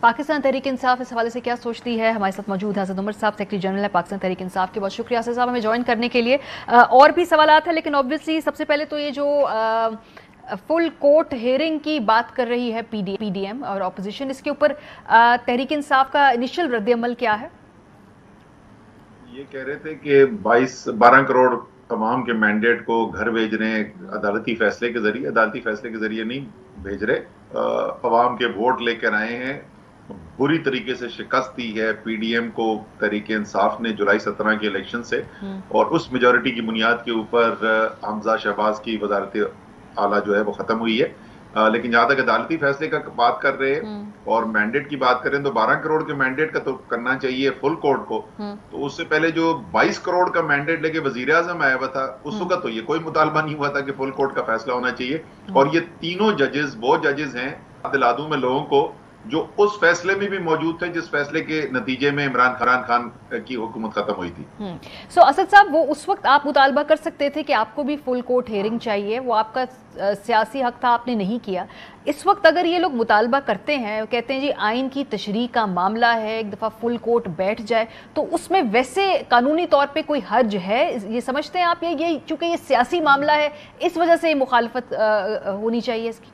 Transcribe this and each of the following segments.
पाकिस्तान तहरीक इंसाफ इस हवाले से क्या सोचती है? हमारे साथ मौजूद है असद उमर साहब, सेक्रेटरी जनरल है पाकिस्तान तहरीक इंसाफ के। बहुत शुक्रिया असद साहब हमें ज्वाइन करने के लिए। और भी सवालात हैं, लेकिन ऑब्वियसली सबसे पहले तो ये जो फुल कोर्ट हेयरिंग की बात कर रही है पीडीएम और अपोजिशन, इसके ऊपर तहरीक इंसाफ का इनिशियल रद्द-ए-अमल क्या है? ये कह रहे थे कि 12 करोड़ तमाम के मैंडेट को घर भेज रहे हैं अदालती फैसले के जरिए नहीं भेज रहे, अवाम के वोट लेकर आए हैं। बुरी तरीके से शिकस्त दी है पीडीएम को तहरीक इंसाफ ने जुलाई 17 के इलेक्शन से, और उस मेजॉरिटी की बुनियाद के ऊपर हमजा शहबाज की वजारत आला जो है वो खत्म हुई है। लेकिन जहां तक अदालती फैसले का बात कर रहे हैं और मैंडेट की बात करें तो 12 करोड़ के मैंडेट का तो करना चाहिए फुल कोर्ट को। तो उससे पहले जो 22 करोड़ का मैंडेट लेके वजीर आजम आया हुआ था, उस वक्त तो ये कोई मुतालबा नहीं हुआ था कि फुल कोर्ट का फैसला होना चाहिए। और ये तीनों जजेस वो जजेस हैं, दिला दूं मैं लोगों को, जो उस फैसले में भी मौजूद थे जिस फैसले के नतीजे में इमरान खान की हुकूमत खत्म हुई थी। सो असद साहब, वो उस वक्त आप मुतालबा कर सकते थे कि आपको भी फुल कोर्ट हेयरिंग चाहिए, वो आपका सियासी हक था, आपने नहीं किया। इस वक्त अगर ये लोग मुतालबा करते हैं, कहते हैं जी आइन की तशरीह का मामला है, एक दफ़ा फुल कोर्ट बैठ जाए, तो उसमें वैसे कानूनी तौर पे कोई हर्ज है? ये समझते हैं आप ये चूंकि ये सियासी मामला है इस वजह से मुखालफत होनी चाहिए इसकी?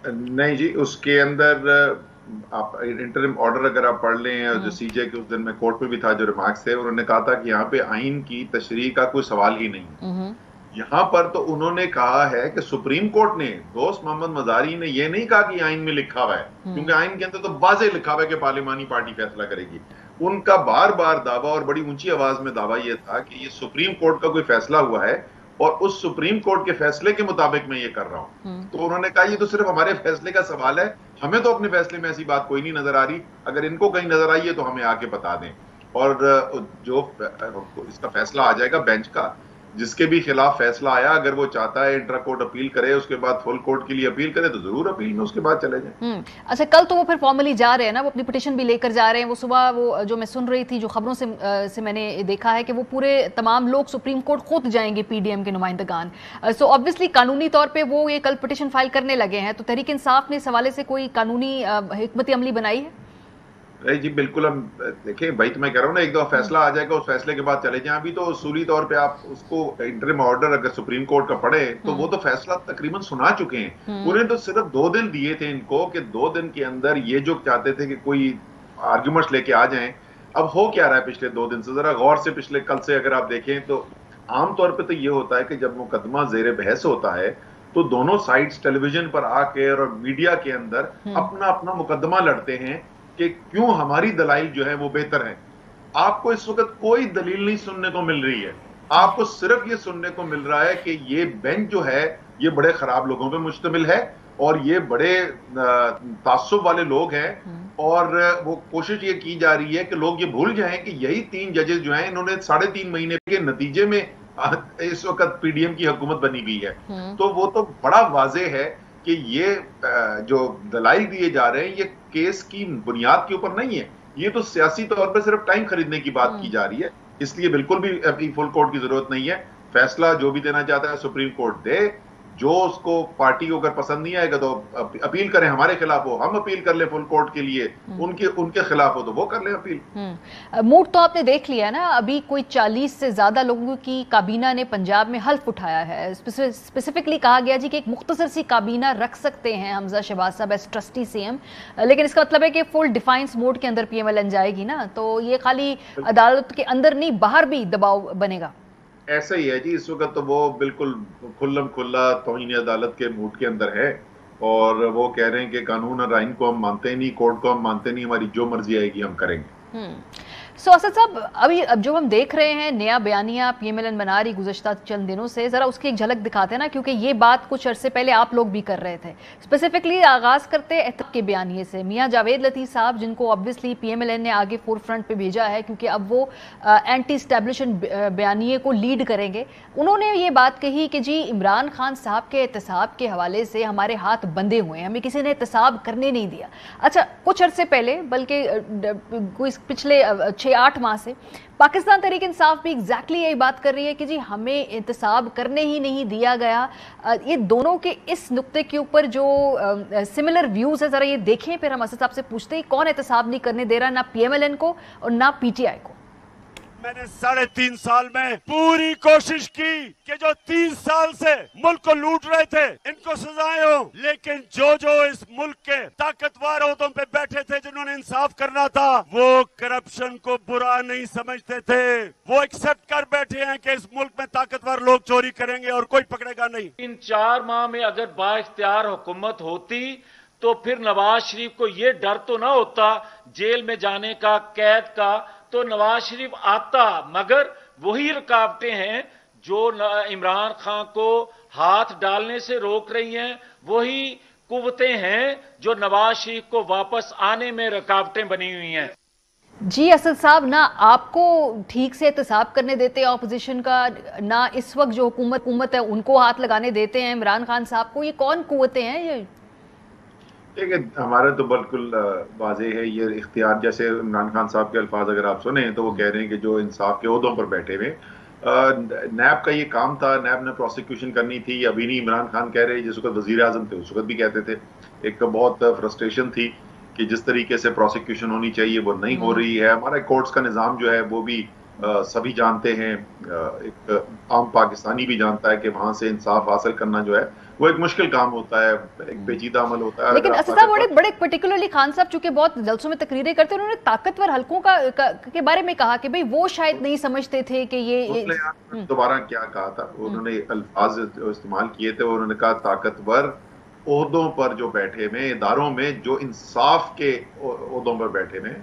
नहीं जी, उसके अंदर आप इंटरिम ऑर्डर अगर आप पढ़ लें, और जो सीजे के उस दिन में कोर्ट में भी था जो रिमार्क्स थे, उन्होंने कहा था कि यहाँ पे आइन की तशरीह का कोई सवाल ही नहीं। यहाँ पर तो उन्होंने कहा है कि सुप्रीम कोर्ट ने, दोस्त मोहम्मद मजारी ने ये नहीं कहा कि आइन में लिखा हुआ है, क्योंकि आइन के अंदर तो वाज़ेह लिखा हुआ है कि पार्लिमानी पार्टी फैसला करेगी। उनका बार बार दावा और बड़ी ऊंची आवाज में दावा यह था कि ये सुप्रीम कोर्ट का कोई फैसला हुआ है और उस सुप्रीम कोर्ट के फैसले के मुताबिक मैं ये कर रहा हूं। तो उन्होंने कहा ये तो सिर्फ हमारे फैसले का सवाल है, हमें तो अपने फैसले में ऐसी बात कोई नहीं नजर आ रही, अगर इनको कहीं नजर आई है तो हमें आके बता दें। और जो इसका फैसला आ जाएगा बेंच का, जिसके भी खिलाफ फैसला आया, अगर वो चाहता है इंट्रा कोर्ट अपील करे, उसके बाद फुल कोर्ट के लिए अपील करे, तो जरूर अपील में उसके बाद चले जाए। अच्छा, कल तो वो फिर फॉर्मली जा रहे हैं ना, वो अपनी पिटीशन भी लेकर जा रहे हैं। वो सुबह वो जो मैं सुन रही थी, जो खबरों से मैंने देखा है कि वो पूरे तमाम लोग सुप्रीम कोर्ट खुद जाएंगे, पीडीएम के नुमाइंदगान। सो ऑब्वियसली कानूनी तौर पर वो ये कल पिटीशन फाइल करने लगे हैं, तो तहरीक इंसाफ ने इस हवाले से कोई कानूनी हिकमत अमली बनाई है? नहीं जी, बिल्कुल। हम देखिए भाई, तो मैं कह रहा हूँ ना, एक दो फैसला आ जाएगा, उस फैसले के बाद चले जाएं। अभी तो उसूली तौर पे आप उसको इंटरिम ऑर्डर अगर सुप्रीम कोर्ट का पढ़े तो वो तो फैसला तकरीबन सुना चुके हैं। उन्हें तो सिर्फ 2 दिन दिए थे इनको, कि 2 दिन के अंदर ये जो चाहते थे कि कोई आर्ग्यूमेंट्स लेके आ जाएं। अब हो क्या रहा है पिछले 2 दिन से, जरा गौर से पिछले कल से अगर आप देखें तो आमतौर पर तो ये होता है कि जब मुकदमा जेर बहस होता है तो दोनों साइड्स टेलीविजन पर आके और मीडिया के अंदर अपना अपना मुकदमा लड़ते हैं कि क्यों हमारी दलाइल जो है वो बेहतर है। आपको इस वक्त कोई दलील नहीं सुनने को मिल रही है, आपको सिर्फ ये सुनने को मिल रहा है कि ये बेंच जो है ये बड़े खराब लोगों पे मुश्तमिल है और ये बड़े तासुब वाले लोग हैं, और वो कोशिश ये की जा रही है कि लोग ये भूल जाएं कि यही 3 जजेस जो हैं, इन्होंने 3.5 महीने के नतीजे में इस वक्त पीडीएम की हुकूमत बनी हुई है। तो वो तो बड़ा वाज़ेह है कि ये जो दलाइल दिए जा रहे हैं ये केस की बुनियाद के ऊपर नहीं है, ये तो सियासी तौर पर सिर्फ टाइम खरीदने की बात की जा रही है। इसलिए बिल्कुल भी अभी फुल कोर्ट की जरूरत नहीं है। फैसला जो भी देना चाहता है सुप्रीम कोर्ट दे, जो उसको पार्टी को अगर पसंद नहीं आएगा तो अपील करें, हमारे खिलाफ हो हम अपील कर ले फुल कोर्ट के लिए, उनके खिलाफ हो तो वो कर ले अपील। मूड तो आपने देख लिया ना, अभी कोई 40 से ज्यादा लोगों की काबीना ने पंजाब में हल्फ उठाया है। स्पेसिफिकली कहा गया जी कि एक मुख्तसर सी काबीना रख सकते हैं हमजा शहबाज साहब एज ट्रस्टी सीएम, लेकिन इसका मतलब है कि फुल डिफाइंस मोड के अंदर पीएमएलएन जाएगी ना, तो ये खाली अदालत के अंदर नहीं बाहर भी दबाव बनेगा। ऐसा ही है जी, इस वक्त तो वो बिल्कुल खुल्लम खुल्ला तौहीन अदालत के मूड के अंदर है, और वो कह रहे हैं कि कानून और आइन को हम मानते नहीं, कोर्ट को हम मानते नहीं, हमारी जो मर्जी आएगी हम करेंगे। सो असद साहब, अभी अब जो हम देख रहे हैं नया बयानिया पीएमएलएन बना रही गुज़श्ता चंद दिनों से, जरा उसकी एक झलक दिखाते हैं ना, क्योंकि ये बात कुछ अरसे पहले आप लोग भी कर रहे थे। स्पेसिफिकली आगाज करते एहतियात के बयानिए से, मियां जावेद लतीफ़ साहब, जिनको ऑब्वियसली पीएमएलएन ने आगे फोर फ्रंट पे भेजा है क्योंकि अब वो एंटी एस्टैब्लिशमेंट बयानिए को लीड करेंगे, उन्होंने ये बात कही कि जी इमरान खान साहब के एहतसाब के हवाले से हमारे हाथ बंधे हुए हैं, हमें किसी ने एहतसाब करने नहीं दिया। अच्छा, कुछ अरसे पहले, बल्कि पिछले 6 6-8 माह से। पाकिस्तान तहरीक इंसाफ भी एग्जैक्टली यही बात कर रही है कि जी हमें एहतसाब करने ही नहीं दिया गया। ये दोनों के इस नुक्ते के ऊपर जो सिमिलर व्यूज है, जरा ये देखें, फिर हम असद साहब से पूछते हैं कौन एहतसाब नहीं करने दे रहा, ना PMLN को और ना PTI को। मैंने 3.5 साल में पूरी कोशिश की कि जो 3 साल से मुल्क को लूट रहे थे इनको सजाएं हो, लेकिन जो इस मुल्क के ताकतवर ओहदों पे बैठे थे जिन्होंने इंसाफ करना था, वो करप्शन को बुरा नहीं समझते थे। वो एक्सेप्ट कर बैठे हैं कि इस मुल्क में ताकतवर लोग चोरी करेंगे और कोई पकड़ेगा नहीं। इन 4 माह में अगर बाइख्तियार हुकूमत होती तो फिर नवाज शरीफ को ये डर तो ना होता जेल में जाने का, कैद का, तो नवाज शरीफ आता। मगर वही रुकावटें हैं जो इमरान खान को हाथ डालने से रोक रही हैं, वही कुव्वतें हैं जो नवाज शरीफ को वापस आने में रुकावटें बनी हुई हैं। जी असद साहब, ना आपको ठीक से एहतसाब करने देते हैं ऑपोजिशन का, ना इस वक्त जो हुकूमत है उनको हाथ लगाने देते हैं इमरान खान साहब को। ये कौन कुव्वतें हैं ये? देखिए, हमारा तो बिल्कुल वाज़ेह है ये इख्तियार। जैसे इमरान खान साहब के अल्फाज अगर आप सुने तो वो कह रहे हैं कि जो इंसाफ के ओहदों पर बैठे हुए, नैब का ये काम था, नैब ने प्रोसिक्यूशन करनी थी। अभी नहीं इमरान खान कह रहे, जिस वक्त वज़ीर आज़म थे उस वक्त भी कहते थे। एक बहुत फ्रस्ट्रेशन थी कि जिस तरीके से प्रोसिक्यूशन होनी चाहिए वो नहीं हो रही है। हमारा कोर्ट्स का निज़ाम जो है वो भी सभी जानते हैं, एक आम पाकिस्तानी भी जानता है कि वहां से इंसाफ हासिल करना जो है वो एक मुश्किल काम होता है, एक पेचीदा अमल होता है। लेकिन असद साहब बड़े पर्टिकुलरली खान साहब चूंकि बहुत जलसों में तकरीरें करते हैं, उन्होंने ताकतवर हलकों के बारे में कहा कि भाई वो शायद नहीं समझते थे कि ये दोबारा क्या कहा था, उन्होंने अल्फाज इस्तेमाल किए थे, उन्होंने कहा ताकतवर ओहदों पर जो बैठे हुए, इदारों में जो इंसाफ के ओहदों पर बैठे हुए,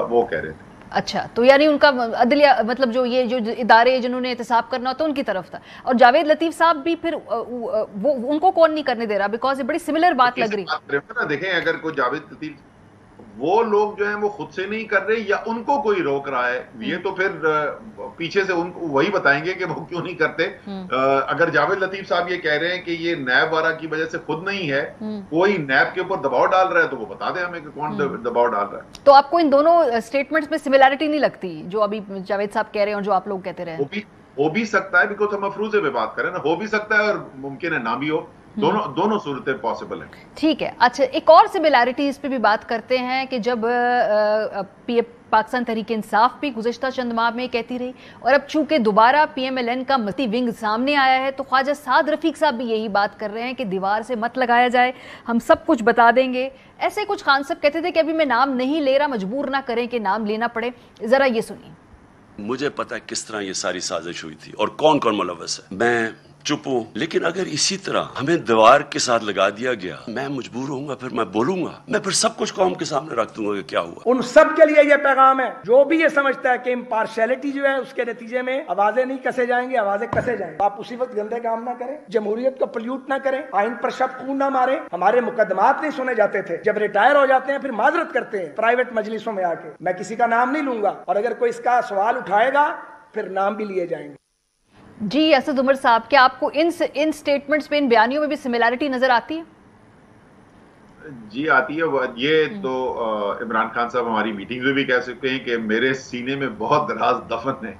वो कह रहे थे। अच्छा, तो यानी उनका अदलिया मतलब जो इदारे जिन्होंने एहतसाब करना होता उनकी तरफ था। और जावेद लतीफ साहब भी फिर वो उनको कौन नहीं करने दे रहा? बिकॉज ये बड़ी सिमिलर बात लग रही है। देखें, अगर कोई जावेद लतीफ, वो लोग जो हैं वो खुद से नहीं कर रहे या उनको कोई रोक रहा है, ये तो फिर पीछे से उनको वही बताएंगे कि वो क्यों नहीं करते। अगर जावेद लतीफ साहब ये कह रहे हैं कि ये नैब वाला की वजह से खुद नहीं है, कोई नैब के ऊपर दबाव डाल रहा है, तो वो बता दें हमें कि कौन दबाव डाल रहा है। तो आपको इन दोनों स्टेटमेंट्स में सिमिलैरिटी नहीं लगती जो अभी जावेद साहब कह रहे हैं और जो आप लोग कहते रहे? हो भी सकता है, बिकॉज हम अफरूजे पे बात करें ना, हो भी सकता है और मुमकिन है ना भी हो। दोनों सूरतें पॉसिबल हैं। ठीक है। अच्छा, एक और सिमिलैरिटी इस पे भी बात करते हैं कि जब पाकिस्तान तहरीक इंसाफ भी गुज़श्ता चंद माह में कहती रही और अब चूंकि दोबारा PMLN का मस्ती विंग सामने आया है, तो ख्वाजा साद रफीक साहब भी यही बात कर रहे हैं कि दीवार से मत लगाया जाए, हम सब कुछ बता देंगे। ऐसे कुछ खान साहब कहते थे कि अभी मैं नाम नहीं ले रहा, मजबूर ना करें कि नाम लेना पड़े। जरा ये सुनिए। मुझे पता है किस तरह ये सारी साजिश हुई थी और कौन कौन मुलव्वस है। मैं चुप हूं, लेकिन अगर इसी तरह हमें दीवार के साथ लगा दिया गया, मैं मजबूर होऊंगा, फिर मैं बोलूंगा, मैं फिर सब कुछ कौम के सामने रख दूंगा कि क्या हुआ। उन सब के लिए ये पैगाम है जो भी ये समझता है कि इम्पार्शियलिटी जो है उसके नतीजे में आवाजें नहीं कसे जाएंगी, आवाजें कसे जाएंगी। आप उसी वक्त गंदे काम ना करें, जमहूरियत को पल्यूट ना करें, आइन पर शब खून ना मारे। हमारे मुकदमात नहीं सुने जाते थे, जब रिटायर हो जाते हैं फिर माजरत करते हैं प्राइवेट मजलिसों में आके। मैं किसी का नाम नहीं लूंगा और अगर कोई इसका सवाल उठाएगा फिर नाम भी लिए जाएंगे। जी असद उमर साहब, क्या आपको इन स्टेटमेंट्स में, इन बयानियों में भी सिमिलैरिटी नजर आती है? जी आती है। ये तो इमरान खान साहब हमारी मीटिंग में भी कह सकते हैं कि मेरे सीने में बहुत राज दफन है।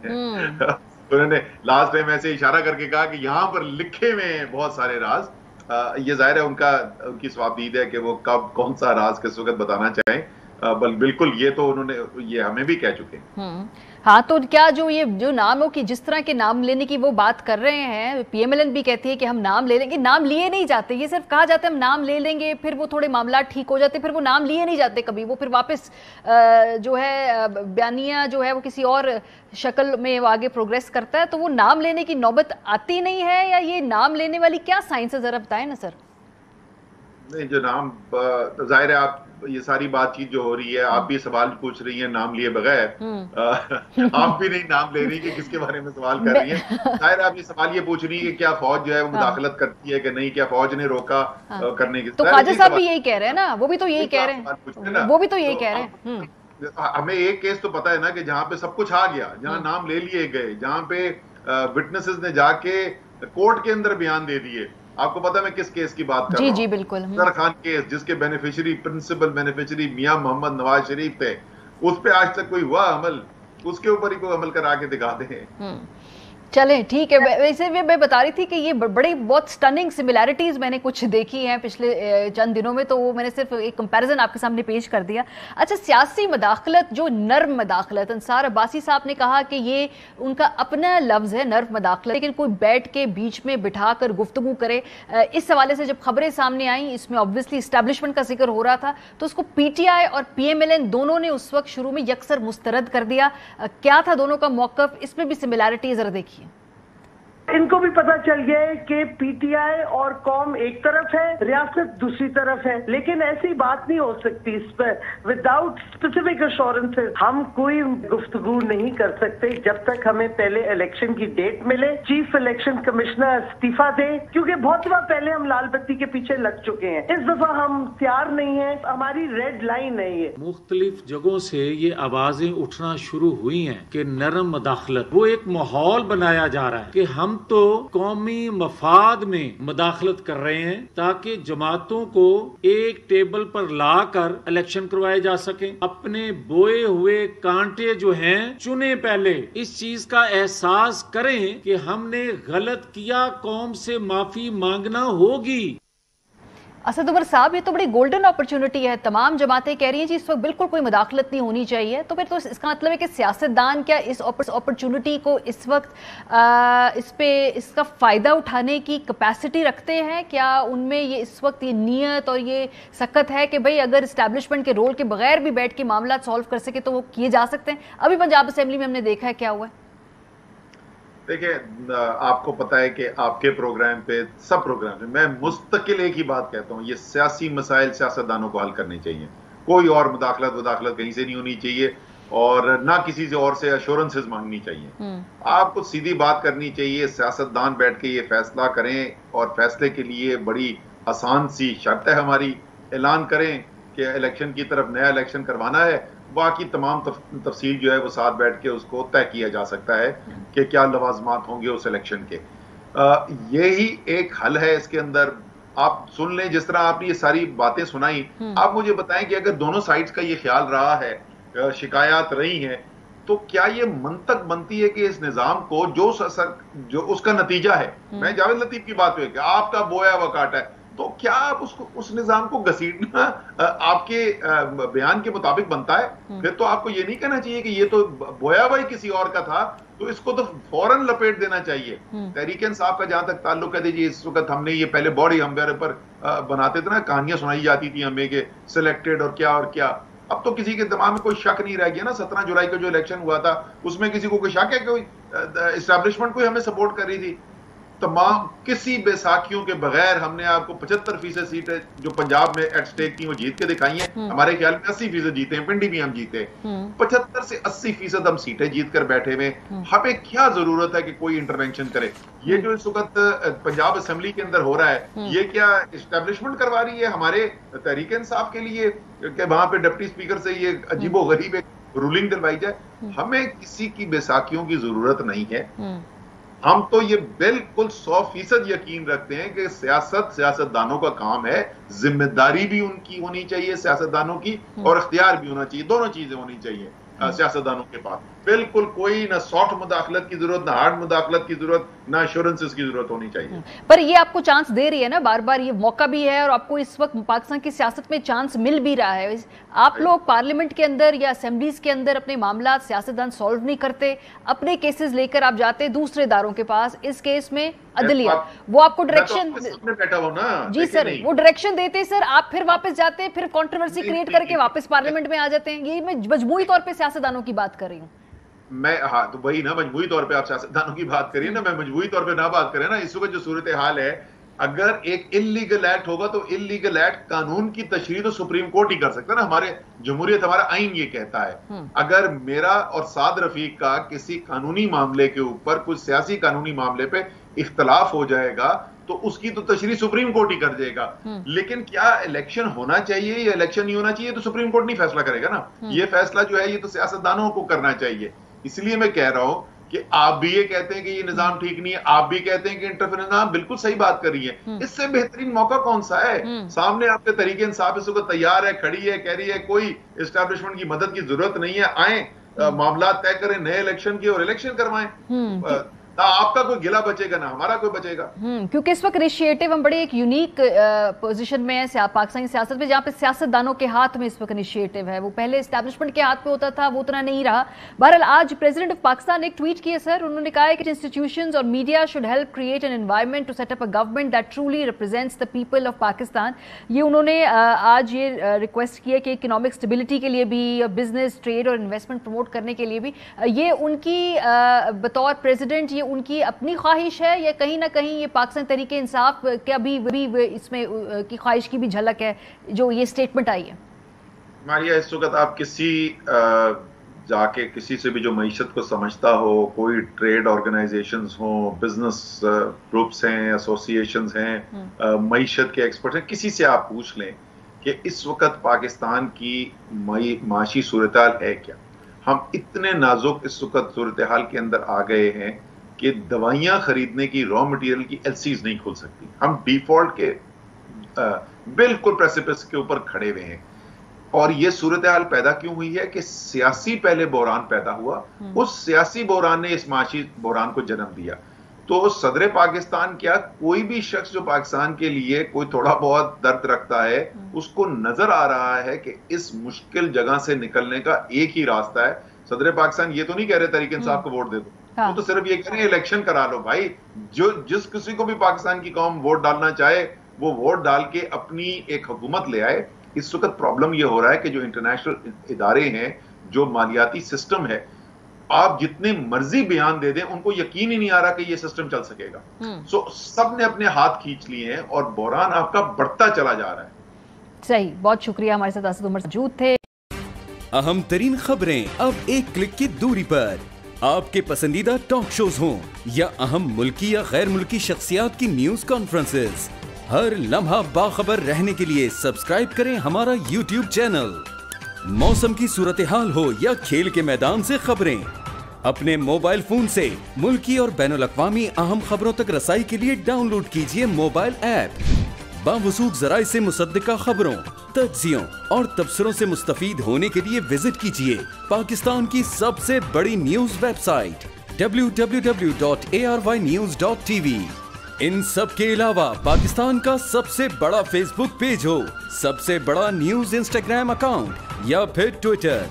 उन्होंने लास्ट टाइम ऐसे इशारा करके कहा कि यहाँ पर लिखे हुए हैं बहुत सारे राज। ये जाहिर है उनकी स्वाबदीद है कि वो कब कौन सा राज किस वक्त बताना चाहें। बिल्कुल, ये तो उन्होंने ये हमें भी कह चुके हैं। हाँ, तो क्या जो नाम हो कि जिस तरह के नाम लेने की वो बात कर रहे हैं, PMLN भी कहती है कि हम नाम ले लेंगे, नाम लिए नहीं जाते। ये सिर्फ कहा जाता है हम नाम ले लेंगे, फिर वो थोड़े मामला ठीक हो जाते, फिर वो नाम लिए नहीं जाते कभी। वो फिर वापस जो है बयानिया जो है वो किसी और शक्ल में वो आगे प्रोग्रेस करता है। तो वो नाम लेने की नौबत आती नहीं है, या ये नाम लेने वाली क्या साइंस है, जरा बताएं ना सर। नहीं, जो नाम, जाहिर है आप ये सारी बातचीत जो हो रही है, आप भी सवाल पूछ रही हैं नाम लिए बगैर। आप भी नहीं नाम ले रही कि किसके बारे में सवाल कर रही हैं। जाहिर आप ये सवाल ये पूछ रही है कि क्या फौज जो है वो मुदाखलत करती है कि नहीं, क्या फौज ने रोका करने की। तो ख्वाजा साहब भी यही कह रहे हैं ना, वो भी तो यही कह रहे हैं, वो भी तो यही कह रहे हैं। हमें एक केस तो पता है ना कि जहाँ पे सब कुछ आ गया, जहाँ नाम ले लिए गए, जहाँ पे विटनेसेस ने जाके कोर्ट के अंदर बयान दे दिए। आपको पता है मैं किस केस की बात कर रहा हूं? जी बिल्कुल। अफजल खान केस, जिसके बेनिफिशियरी, प्रिंसिपल बेनिफिशियरी मियां मोहम्मद नवाज शरीफ थे, उस पे आज तक कोई हुआ अमल? उसके ऊपर ही कोई अमल करा के दिखा दें। चलें ठीक है। वैसे भी मैं बता रही थी कि ये बड़ी बहुत स्टनिंग सिमिलैरिटीज़ मैंने कुछ देखी हैं पिछले चंद दिनों में, तो वो मैंने सिर्फ एक कंपैरिजन आपके सामने पेश कर दिया। अच्छा, सियासी मदाखलत, जो नर्म मदाखलत, अंसार अब्बासी साहब ने कहा कि ये उनका अपना लफ्ज़ है नर्म मदाखलत, लेकिन कोई बैठ के बीच में बिठा कर गुफ्तगू करे, इस हवाले से जब खबरें सामने आई, इसमें ऑब्वियसली इस्टेब्लिशमेंट का जिक्र हो रहा था, तो उसको PTI और PMLN दोनों ने उस वक्त शुरू में यकसर मुस्तरद कर दिया। क्या था दोनों का मौक़िफ़? इसमें भी सिमिलैरिटी ज़रा देखिए। इनको भी पता चल गया है कि PTI और कौम एक तरफ है, रियासत दूसरी तरफ है, लेकिन ऐसी बात नहीं हो सकती इस पर विदाउट स्पेसिफिक अश्योरेंसेस। हम कोई गुफ्तगू नहीं कर सकते जब तक हमें पहले इलेक्शन की डेट मिले, चीफ इलेक्शन कमिश्नर इस्तीफा दे, क्योंकि बहुत बार पहले हम लाल बत्ती के पीछे लग चुके हैं। इस दफा हम तैयार नहीं है, हमारी रेड लाइन है ये। मुख्तलिफ जगहों से ये आवाजें उठना शुरू हुई हैं कि नरम मदाखलत, वो एक माहौल बनाया जा रहा है कि हम तो कौमी मफाद में मदाखलत कर रहे हैं ताकि जमातों को एक टेबल पर लाकर इलेक्शन करवाए जा सके। अपने बोए हुए कांटे जो हैं चुने, पहले इस चीज का एहसास करें कि हमने गलत किया, कौम से माफी मांगना होगी। असद उमर साहब, ये तो बड़ी गोल्डन अपॉर्चुनिटी है, तमाम जमातें कह रही हैं जी इस वक्त बिल्कुल कोई मुदाखलत नहीं होनी चाहिए, तो फिर तो इसका मतलब है कि सियासतदान क्या इस अपॉर्चुनिटी को इस वक्त इसका फ़ायदा उठाने की कैपेसिटी रखते हैं? क्या उनमें ये इस वक्त ये नीयत और ये सकत है कि भाई अगर इस्टेब्लिशमेंट के रोल के बगैर भी बैठ के मामला सॉल्व कर सके तो वो किए जा सकते हैं? अभी पंजाब असेंबली में हमने देखा है क्या हुआ है। देखिए, आपको पता है कि आपके प्रोग्राम पे, सब प्रोग्राम पे मैं मुस्तकिल एक ही बात कहता हूँ, ये सियासी मसाइल सियासतदानों को हल करने चाहिए। कोई और मुदाखलत कहीं से नहीं होनी चाहिए और ना किसी से और से अश्योरेंसेस मांगनी चाहिए। आपको सीधी बात करनी चाहिए, सियासतदान बैठ के ये फैसला करें और फैसले के लिए बड़ी आसान सी शर्त है हमारी, ऐलान करें कि इलेक्शन की तरफ नया इलेक्शन करवाना है, बाकी तमाम तफसील जो है वो साथ बैठ के उसको तय किया जा सकता है कि क्या लवाजमात होंगे उस इलेक्शन के। यही एक हल है इसके अंदर। आप सुन लें, जिस तरह आपने ये सारी बातें सुनाई, आप मुझे बताएं कि अगर दोनों साइड्स का ये ख्याल रहा है, शिकायत रही हैं, तो क्या ये मंतक बनती है कि इस निजाम को जो उसका नतीजा है, मैं जावेद लतीफ की बात हुई कि आपका बोया हुआ काटा है, तो क्या आप उस निजाम को घसीटना आपके बयान के मुताबिक बनता है? फिर तो आपको ये नहीं कहना चाहिए कि ये तो बोया हुआ ही किसी और का था, तो इसको तो फौरन लपेट देना चाहिए। तहरीक इंसाफ का जहां तक ताल्लुक है, जी इस वक्त हमने ये पहले बॉडी हम पर बनाते थे ना, कहानियां सुनाई जाती थी हमें कि सिलेक्टेड और क्या, अब तो किसी के दिमाग में कोई शक नहीं रह गया ना। 17 जुलाई का जो इलेक्शन हुआ था उसमें किसी को कोई शक है? कोई एस्टैब्लिशमेंट कोई हमें सपोर्ट कर रही थी? तमाम किसी बेसाखियों के बगैर हमने आपको 75% सीटें जो पंजाब में एट स्टेक थी वो जीत के दिखाई हैं। हमारे ख्याल में 80% जीते हैं, पिंडी भी हम जीते। 75 से 80% हम सीटें जीत कर बैठे हुए। हमें क्या जरूरत है कि कोई इंटरवेंशन करे? ये जो इस वक्त पंजाब असेंबली के अंदर हो रहा है, ये क्या एस्टैब्लिशमेंट करवा रही है हमारे तहरीक इंसाफ के लिए कि वहां पे डिप्टी स्पीकर से ये अजीबो गरीब रूलिंग दिलवाई जाए? हमें किसी की बेसाखियों की जरूरत नहीं है। हम तो ये बिल्कुल 100% यकीन रखते हैं कि सियासतदानों का काम है, जिम्मेदारी भी उनकी होनी चाहिए सियासतदानों की, और इख्तियार भी होना चाहिए। दोनों चीजें होनी चाहिए सियासतदानों के पास। बिल्कुल कोई ना सॉफ्ट मुदाखलत की जरूरत, ना हार्ड मुदाखलत की जरूरत, ना एश्योरेंसेस की जरूरत होनी चाहिए। पर ये आपको चांस दे रही है ना, बार बार ये मौका भी है और आपको इस वक्त पाकिस्तान की सियासत में चांस मिल भी रहा है। आप लोग पार्लियामेंट के अंदर या असेंबलीज के अंदर अपने मामला सियासतदान सॉल्व नहीं करते, अपने केसेस लेकर आप जाते दूसरे इदारों के पास। इस केस में अदलिया वो आपको डायरेक्शन बैठा हो ना, जी सर, वो डायरेक्शन देते सर, आप फिर वापस जाते, फिर कंट्रोवर्सी क्रिएट करके वापस पार्लियामेंट में आ जाते हैं। यही मैं मजमूई तौर पे सियासतदानों की बात कर रही हूँ। हाँ, तो वही ना, मजबूरी तौर पे आप सियासतदानों की बात करिए ना, मैं मजबूरी तौर पे ना बात करें ना। इस वक्त जो सूरत हाल है, अगर एक इल्लीगल एक्ट होगा तो इल्लीगल एक्ट कानून की तशरीह तो सुप्रीम कोर्ट ही कर सकता है ना। हमारे जमहूरियत, हमारा आइन ये कहता है, अगर मेरा और साद रफीक का किसी कानूनी मामले के ऊपर, कुछ सियासी कानूनी मामले पे इख्तलाफ हो जाएगा तो उसकी तो तशरीह सुप्रीम कोर्ट ही कर देगा। लेकिन क्या इलेक्शन होना चाहिए या इलेक्शन नहीं होना चाहिए तो सुप्रीम कोर्ट नहीं फैसला करेगा ना। ये फैसला जो है ये तो सियासतदानों को करना चाहिए। इसलिए मैं कह रहा हूं कि आप भी ये कहते हैं कि ये निजाम ठीक नहीं है, आप भी कहते हैं कि इंटरफेरेंस, आप बिल्कुल सही बात कर रही है। इससे बेहतरीन मौका कौन सा है? सामने आपके तरीके इंसाफ इस वक्त तैयार है, खड़ी है, कह रही है कोई एस्टैब्लिशमेंट की मदद की जरूरत नहीं है, आए मामलात तय करें नए इलेक्शन की और इलेक्शन करवाएं, ना आपका कोई गिला बचेगा ना हमारा कोई बचेगा। क्योंकि इस वक्त इनिशिएटिव हम बड़े एक यूनिक पोजीशन में है पाकिस्तानी सियासत में, जहाँ पे सियासतदानों के हाथ में इस वक्त इनिशिएटिव है। वो पहले एस्टैब्लिशमेंट के हाथ में होता था, वो उतना नहीं रहा। बहरहाल आज प्रेसिडेंट ऑफ पाकिस्तान ने एक ट्वीट किया सर, उन्होंने कहा है कि इंस्टीट्यूशंस और media should help create an environment to set up a government that truly represents the people of Pakistan. ये उन्होंने आज ये रिक्वेस्ट किया कि इकोनॉमिक स्टेबिलिटी के लिए भी, बिजनेस, ट्रेड और इन्वेस्टमेंट प्रमोट करने के लिए भी, ये उनकी बतौर प्रेसिडेंट ये उनकी अपनी ख्वाहिश है या कहीं ना कहीं ये पाकिस्तान तहरीक इंसाफ क्या भी इसमें की ख्वाहिश की भी झलक है जो ये स्टेटमेंट आई है? मारिया, इस वक्त आप किसी जाके किसी से भी जो मईशत को समझता हो, कोई ट्रेड ऑर्गेनाइजेशंस हो, बिजनेस ग्रुप्स हैं, एसोसिएशंस हैं, मईशत के एक्सपर्ट्स हैं, किसी से आप पूछ लें कि इस वक्त पाकिस्तान की माशी सूरत-ए-हाल है क्या। हम इतने नाजुक इस वक्त सूरत-ए-हाल के अंदर आ गए हैं कि दवाइयां खरीदने की रॉ मटेरियल की एलसीज नहीं खुल सकती। हम डिफॉल्ट के बिल्कुल प्रेसिपिस के ऊपर खड़े हुए हैं। और ये सूरत हाल पैदा क्यों हुई है कि सियासी पहले बहरान पैदा हुआ, उस सियासी बहरान ने इस माशी बहरान को जन्म दिया। तो सदर पाकिस्तान क्या, कोई भी शख्स जो पाकिस्तान के लिए कोई थोड़ा बहुत दर्द रखता है, उसको नजर आ रहा है कि इस मुश्किल जगह से निकलने का एक ही रास्ता है। सदर पाकिस्तान ये तो नहीं कह रहे तहरीक इंसाफ को वोट दे दो, वो तो सिर्फ ये कह रहे हैं इलेक्शन करा लो भाई। जो जिस किसी को भी पाकिस्तान की कौम वोट डालना चाहे वो वोट डाल के अपनी एक हुकूमत ले आए। इस वक्त प्रॉब्लम ये हो रहा है कि जो इंटरनेशनल इदारे हैं, जो मालियाती सिस्टम है, आप जितने मर्जी बयान दे दें उनको यकीन ही नहीं आ रहा कि ये सिस्टम चल सकेगा। सो सब ने अपने हाथ खींच लिए हैं और बहरान आपका बढ़ता चला जा रहा है। सही, बहुत शुक्रिया, हमारे साथ असद उमर मौजूद थे। अहम तरीन खबरें अब एक क्लिक की दूरी पर, आपके पसंदीदा टॉक शोज हों या अहम मुल्की या गैर मुल्की शख्सियात की न्यूज कॉन्फ्रेंसेस, हर लम्हा बाखबर रहने के लिए सब्सक्राइब करें हमारा यूट्यूब चैनल। मौसम की सूरत हाल हो या खेल के मैदान से खबरें, अपने मोबाइल फोन से मुल्की और बैनुल-अक़वामी अहम खबरों तक रसाई के लिए डाउनलोड कीजिए मोबाइल ऐप। बावसूख ज़राए से मुसद्दिका खबरों, तज्ज़ियों और तबसरों से मुस्तफ़ीद होने के लिए विजिट कीजिए पाकिस्तान की सबसे बड़ी न्यूज वेबसाइट www.arYnews.tv। इन सब के अलावा पाकिस्तान का सबसे बड़ा फेसबुक पेज हो, सबसे बड़ा न्यूज इंस्टाग्राम अकाउंट या फिर ट्विटर,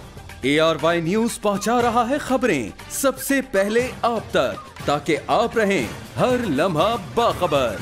ARY न्यूज पहुंचा रहा है खबरें सबसे पहले आप तक, ताकि आप रहें हर लम्हा बाखबर।